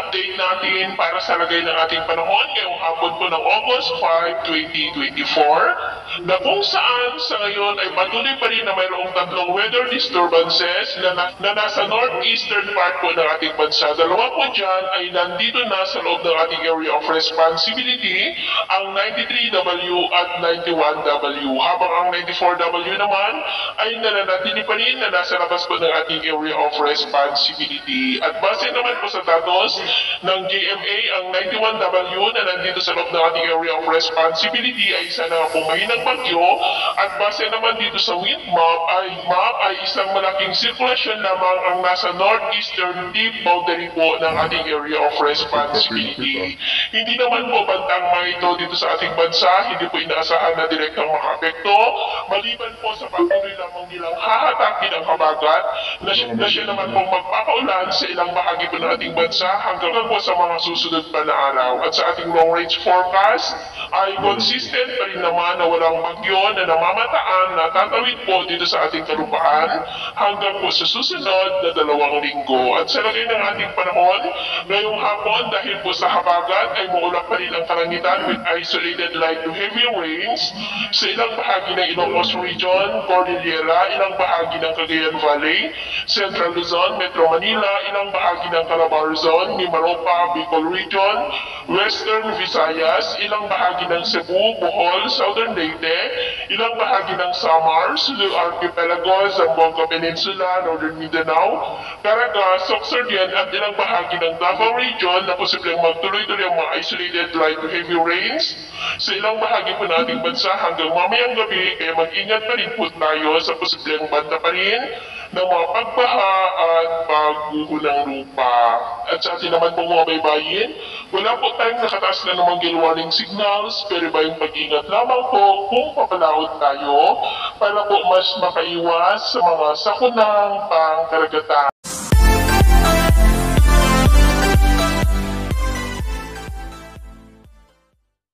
update natin para sa lagay ng ating panahon ngayong hapon po ng August 5, 2024 na kung saan sa ngayon ay patuloy pa rin na mayroong tatlong weather disturbances na nasa northeastern part po ng ating bansa. Dalawa po dyan ay nandito na sa loob ng ating area of responsibility, ang 93W at 91W, habang ang 94W naman ay nananatili pa rin na nasa labas po ng ating area of responsibility. At base naman po sa datos ng GMA, ang 91W na nandito sa loob ng ating area of responsibility ay isa na pong mahinang bagyo, at base naman dito sa wind map ay isang malaking sirkulasyon lamang ang nasa northeastern deep boundary po ng ating area of responsibility. Hindi naman po bantang mga ito dito sa ating bansa, hindi po inaasahan na direktang makaapekto, maliban po sa patuloy lamang nilang hahatakin ang habagat na siya naman pong magpapaulan sa ilang bahagi po ng ating bansa hanggang po sa mga susunod pa na araw. At sa ating long range forecast ay consistent pa rin naman na walang bagyo na namamataan na tatawid po dito sa ating kalupaan hanggang po sa susunod na 2 linggo. At sa lagay ng ating panahon ngayong hapon, dahil po sa habagat ay muulap pa rin ang kalangitan with isolated light to heavy rains sa ilang bahagi ng Ilocos Region, Cordillera, ilang bahagi ng Cagayan Valley, Central Luzon, Metro Manila, ilang bahagi ng Calabar Zone, Mimaropa, Bicol Region, Western Visayas, ilang bahagi ng Cebu, Bohol, Southern Leyte, ilang bahagi ng Samar, Sulu Archipelago, Zamboanga Peninsula, Northern Mindanao, Caraga, Sorsogon at ilang bahagi ng Davao Region na posibleng magtuloy-tuloy ang mga isolated light to heavy rains sa ilang bahagi po nating bansa hanggang mamayang gabi, kaya mag-ingat pa rin po tayo sa posibleng banta pa rin ng mga pagbaha at pagguho ng lupa. At sa atin naman po mga baybayin, wala po tayong nakataas na namang gale warning signals, pero ba yung pag-ingat lamang po kung papalaot tayo para po mas makaiwas sa mga sakunang pangkaragatan.